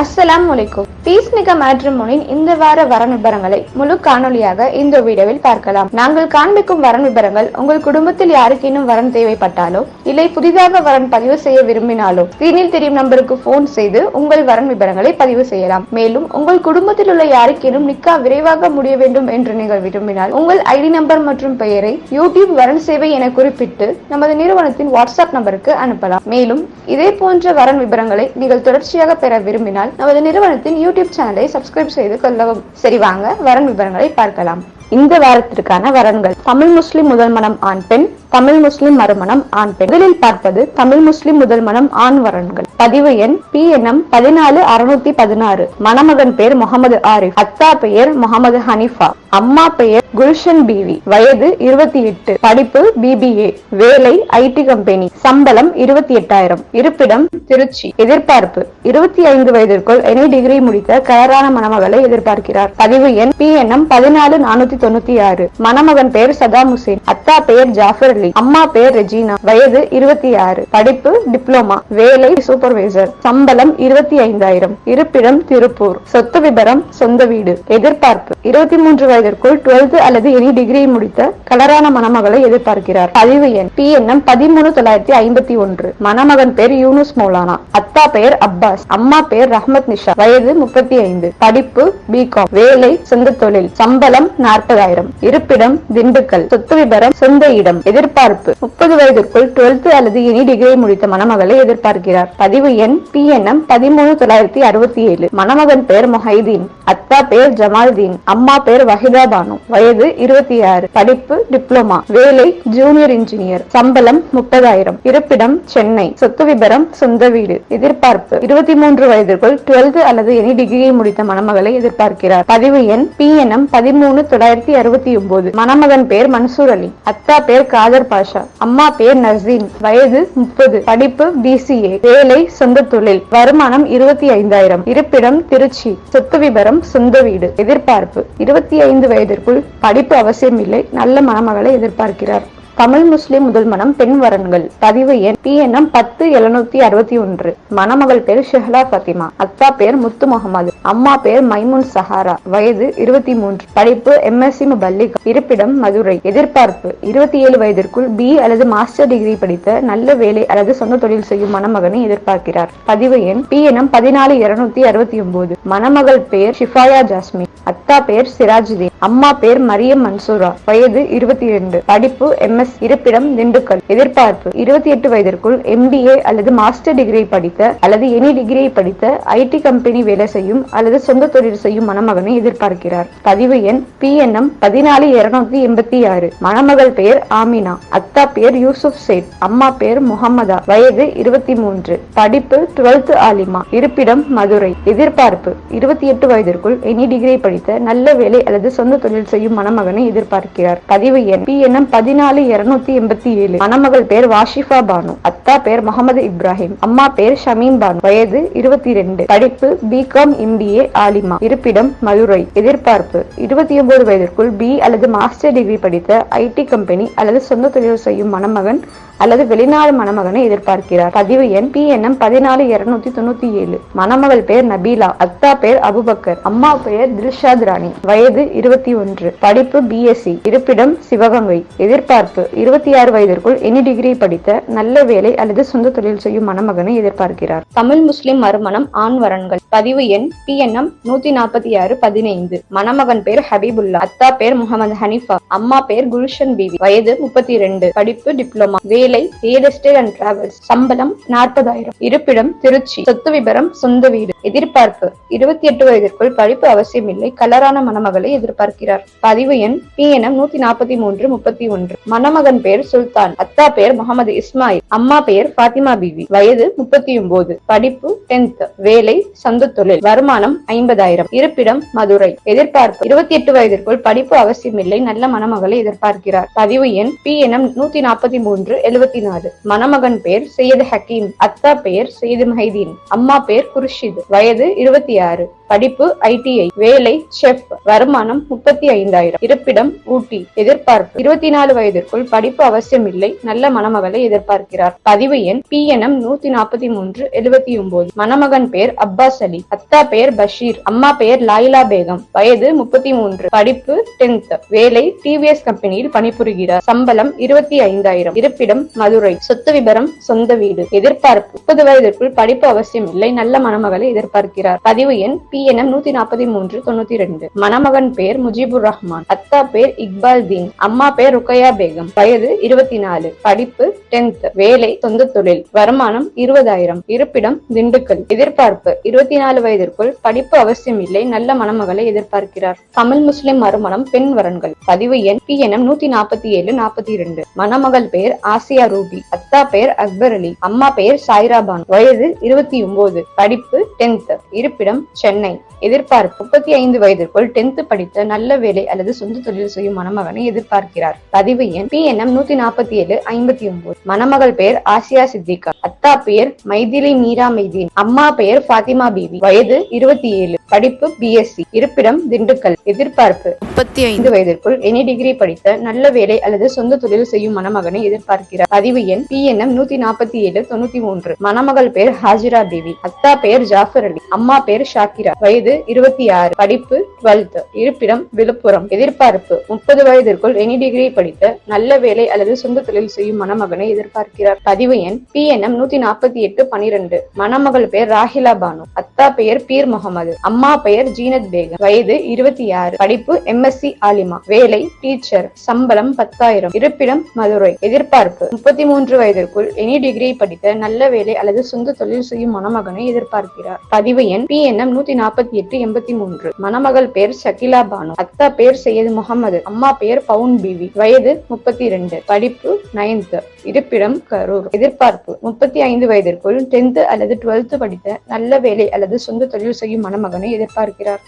அஸ்ஸலாமு அலைக்கும். பீஸ்மிக்க மேட்ரிமோனியின் இந்த வார வரன் விபரங்களை முழு காணொலியாக இந்த வீடியோவில் பார்க்கலாம். நாங்கள் காண்பிக்கும் வரன் விபரங்கள் உங்கள் குடும்பத்தில் யாருக்கேனும் வரன் தேவைப்பட்டாலோ இல்லை புதிதாக வரன் பதிவு செய்ய விரும்பினாலோ ஸ்கிரீனில் தெரியும் நம்பருக்கு போன் செய்து உங்கள் வரன் விபரங்களை பதிவு செய்யலாம். மேலும் உங்கள் குடும்பத்தில் உள்ள யாருக்கேனும் நிக்கா விரைவாக முடிய வேண்டும் என்று நீங்கள் விரும்பினால் உங்கள் ஐடி நம்பர் மற்றும் பெயரை யூடியூப் வரன் சேவை என குறிப்பிட்டு நமது நிறுவனத்தின் வாட்ஸ்அப் நம்பருக்கு அனுப்பலாம். மேலும் இதே போன்ற வரன் விபரங்களை நீங்கள் தொடர்ச்சியாக பெற விரும்பினால் நமது நிறுவனத்தின் யூடியூப் சேனலை சப்ஸ்கிரைப் செய்து கொள்ளவும். சரி, வாங்க வரன் விவரங்களை பார்க்கலாம். இந்த வாரத்திற்கான வரன்கள்: தமிழ் முஸ்லிம் முதல் மனம் ஆண் பெண், தமிழ் முஸ்லிம் மறுமணம் ஆண் பெண். முதலில் பார்ப்பது தமிழ் முஸ்லிம் முதல் மனம் ஆண் வரன்கள். பதிவு எண் PNM 14616. மணமகன் பெயர் முகமது ஆரிஃப், அத்தா பெயர் முகமது ஹனிஃபா, அம்மா பெயர் குல்ஷன் பீவி, வயது 28, படிப்பு BBA, வேலை IT கம்பெனி, சம்பளம் 28,000, இருப்பிடம் திருச்சி, எதிர்பார்ப்பு 25 வயதிற்குள் எனி டிகிரி முடித்த கலரான மணமகளை எதிர்பார்க்கிறார். பதிவு எண் PNM 14496. மணமகன் பெயர் சதாம் ஹுசேன், அத்தா பெயர் ஜாஃபர் அலி, அம்மா பெயர் ரெஜினா, வயது 26, படிப்பு டிப்ளமா, வேலை சூப்பர்வைசர், சம்பளம் 25,000, இருப்பிடம் திருப்பூர், சொத்து விபரம் சொந்த வீடு, எதிர்பார்ப்பு 23 வயதிற்குள் 12th அல்லது எனி டிகிரி முடித்த கலரான மணமகளை எதிர்பார்க்கிறார். பதிவு எண் PNM 13951. மணமகன் பெயர் யூனுஸ் மௌலானா, அத்தா பெயர் அப்பாஸ், அம்மா பெயர் ரஹ்மத் நிஷா, வயது 35, படிப்பு BCom, வேலை சொந்த தொழில், சம்பளம் 40,000, இருப்பிடம் திண்டுக்கல், சொத்து விபரம் சொந்த இடம், எதிர்பார்ப்பு 30 வயதிற்குள் 12th அல்லது எனி டிகிரி முடித்த மணமகளை எதிர்பார்க்கிறார். பதிவு எண் PNM 13967. மணமகன் பெயர் மொஹைதீன், அத்தா பெயர் ஜமால்தீன், அம்மா பெயர் வஹிதா பானு, வயது 26, படிப்பு டிப்ளமா, வேலை ஜூனியர் இன்ஜினியர், சம்பளம் 30,000, இருப்பிடம் சென்னை, சொத்து விபரம் சொந்த வீடு, எதிர்பார்ப்பு 23 வயதிற்குள் 12th அல்லது எனி டிகிரி முடித்த மணமகளை எதிர்பார்க்கிறார். பதிவு எண் PNM 13969. மணமகன் பெயர் மன்சூர் அலி, அத்தா பெயர் காதர் பாஷா, அம்மா பெயர் நசீன், வயது 30, படிப்பு BCA, வேலை சொந்த தொழில், வருமானம் 25,000, இருப்பிடம் திருச்சி, சொத்து விபரம் சொந்த வீடு, எதிர்பார்ப்பு 25 வயதிற்குள் படிப்பு அவசியம் இல்லை, நல்ல மணமகளை எதிர்பார்க்கிறார். தமிழ் முஸ்லிம் முதல் மனம் பெண் வரன்கள். பதிவு எண் PNM 10761. மணமகள் பேர் ஷெஹ்லா பாத்திமா, அத்தா பெயர் முத்து முகமது, அம்மா பெயர் மைமுன் சஹாரா, வயது 23, படிப்பு MSc முபல்லிக், இருப்பிடம் மதுரை, எதிர்பார்ப்பு 27 வயதிற்குள் B அல்லது மாஸ்டர் டிகிரி படித்த நல்ல வேலை அல்லது சொந்த தொழில் செய்யும் மணமகனை எதிர்பார்க்கிறார். பதிவு எண் PNM 14269. மணமகள் பெயர் ஷிஃபாயா ஜாஸ்மின், அத்தா பெயர் சிராஜுதீன், அம்மா பெயர் மரியம் மன்சூரா, வயது 22, படிப்பு MS, இருப்பிடம் திண்டுக்கல், எதிர்பார்ப்பு 28 வயதிற்குள் MBA அல்லது மாஸ்டர் டிகிரி படித்த அல்லது எனி டிகிரி படித்த IT கம்பெனி வேலை செய்யும் அல்லது சொந்த தொழில் செய்யும் மணமகனை எதிர்பார்க்கிறார். பதிவு எண் PNM 14286. மணமகள் பெயர் ஆமினா, அத்தா பெயர் யூசுப் சேட், அம்மா பெயர் முகமதா, வயது 23, படிப்பு 12th ஆலிமா, இருப்பிடம் மதுரை, எதிர்பார்ப்பு 28 வயதிற்குள் எனி டிகிரி படித்த நல்ல வேலை அல்லது சொந்த தொழில் செய்யும் மணமகனை எதிர்பார்க்கிறார். பதிவு எண் PNM 14287. மணமகள் பெயர் வாஷிஃபா பானு, அத்தா பெயர் முகமது இப்ராஹிம், அம்மா பெயர் ஷமீம் பானு, வயது 22, படிப்பு BCom MBA ஆலிமா, இருப்பிடம் மதுரை, எதிர்பார்ப்பு 29 வயதிற்குள் B அல்லது மாஸ்டர் டிகிரி படித்த IT கம்பெனி அல்லது சொந்த தொழில் செய்யும் மணமகன் அல்லது வெளிநாடு மணமகனை எதிர்பார்க்கிறார். பதிவு எண் PNM 14297. மணமகள் பெயர் நபீலா, அத்தா பெயர் அபுபக்கர், அம்மா பெயர் தில்ஷாத் ராணி, வயது 21, படிப்பு BSc, இருப்பிடம் சிவகங்கை, எதிர்பார்ப்பு 26 வயதிற்குள் எனி டிகிரி படித்த நல்ல வேலை அல்லது சொந்த தொழில் செய்யும் மணமகனை எதிர்பார்க்கிறார். தமிழ் முஸ்லிம் மறுமணம் ஆண் வரன்கள். பதிவு எண் PNM 14615. மணமகன் பெயர் ஹபீபுல்லா, அத்தா பெயர் முகமது ஹனிஃபா, அம்மா பெயர் குல்ஷன் பீவி, வயது 32, படிப்பு டிப்ளமா, வேலை ரியல் எஸ்டேட் அண்ட் டிராவல்ஸ், சம்பளம் 40,000, இருப்பிடம் திருச்சி, சொத்து விபரம் சொந்த வீடு, எதிர்பார்ப்பு 28 வயதிற்குள் படிப்பு அவசியம் இல்லை, கலரான மணமகளை எதிர்பார்க்கிறார். பதிவு எண் PNM 14331. மணமகன் பெயர் சுல்தான், அத்தா பெயர் முகமது இஸ்மாயில், அம்மா பெயர் பாத்திமா பீவி, வயது 39, படிப்பு 10th, வேலை சொந்த தொழில், வருமானம் 50,000, இருப்பிடம் மதுரை, எதிர்பார்ப்பு 28 வயதிற்குள் படிப்பு அவசியம் இல்லை, நல்ல மணமகளை எதிர்பார்க்கிறார். பதிவு எண் PNM 14374. மணமகன் பெயர் சையது ஹக்கீம், அத்தா பெயர் சையது மஹைதீன், அம்மா பெயர் குர்ஷித், வயது 26, படிப்பு ITI, வேலை செஃப், வருமானம் 35,000, இருப்பிடம் ஊட்டி, எதிர்பார்ப்பு 24 வயதிற்குள், படிப்பு அவசியம் இல்லை, நல்ல மணமகளை எதிர்பார்க்கிறார். பதிவு எண் PNM 143 79. மணமகன் பெயர் அப்பாஸ் அலி, அத்தா பெயர் பஷீர், அம்மா பெயர் லாயிலா பேகம், வயது 33, படிப்பு 10th, வேலை TVS கம்பெனியில் பணிபுரிகிறார், சம்பளம் 25,000, இருப்பிடம் மதுரை, சொத்து விபரம் சொந்த வீடு, எதிர்பார்ப்பு 30 வயதிற்குள், படிப்பு அவசியம் இல்லை, நல்ல மணமகளை எதிர்பார்க்கிறார். பதிவு எண் PNM 143 92. மணமகன் பெயர் முஜிபுர் ரஹ்மான், அத்தா பெயர் இக்பால் தீன், அம்மா பெயர் ருக்கையா பேகம், வயது 24, படிப்பு 10th, வேலை சொந்த தொழில், வருமானம் 20,000, இருப்பிடம் திண்டுக்கல், எதிர்பார்ப்பு 24 வயதிற்குள், படிப்பு அவசியம் இல்லை, நல்ல மணமகளை எதிர்பார்க்கிறார். தமிழ் முஸ்லிம் மறுமணம் பெண் வரன்கள். பதிவு எண் PNM 147 42. மணமகள் பெயர் ஆசியா ரூபி, அத்தா பெயர் அக்பர் அலி, அம்மா பெயர் சாய்ரா பானு, வயது 29, படிப்பு 10th, இருப்பிடம் சென்னை, எதிர்பார்ப்பு 35 வயதிற்குள் 10th படித்த நல்ல வேலை அல்லது சொந்த தொழில் செய்யும் மணமகனை எதிர்பார்க்கிறார். பதிவு எண் PNM 147 59. மணமகள் பெயர் ஆசியா சித்திகா, அத்தா பெயர் மைதிலி மீரா மைதீன், அம்மா பெயர் பாத்திமா பீவி, வயது 27, படிப்பு BSc, இருப்பிடம் திண்டுக்கல், எதிர்பார்ப்பு 35 வயதிற்குள் எனி டிகிரி படித்த நல்ல வேலை அல்லது சொந்த தொழில் செய்யும் மணமகனை எதிர்பார்க்கிறார். பதிவு எண் PNM 147 93. மணமகள் பெயர் ஹாஜிரா பீவி, அத்தா பெயர் ஜாஃபர் அலி, அம்மா பெயர் ஷாக்கிரா, வயது 26, படிப்பு 12th, இருப்பிடம் விழுப்புரம், எதிர்பார்ப்பு 30 வயதிற்குள் எனி டிகிரி படித்த நல்ல வேலை அல்லது சொந்த தொழில் செய்யும் மணமகனை எதிர்பார்க்கிறார். பதிவு எண் PNM 148 12. மணமகள் பெயர் ராஹிலா பானு, அத்தா பெயர் பீர் முகமது, அம்மா பெயர் ஜீனத் பேகம், வயது 26, படிப்பு MSc ஆலிமா, வேலை டீச்சர், சம்பளம் 10,000, இருப்பிடம் மதுரை, எதிர்பார்ப்பு 33 வயதிற்குள் எனி டிகிரி படித்த நல்ல வேலை அல்லது சொந்த தொழில் செய்யும் மணமகனை எதிர்பார்க்கிறார். பதிவு எண் PNM 148 83. மணமகள் பெயர் ஷகிலா பானு, அத்தா பெயர் சையது முகமது, அம்மா பெயர் பவுன் பீவி, வயது 32, படிப்பு 9th, இருப்பிடம் கரூர், எதிர்பார்ப்பு 35 வயதிற்குள் 10th அல்லது 12th படித்த நல்ல வேலை அல்லது சொந்த தொழில் செய்யும் மணமகனை எதிர்பார்க்கிறார்.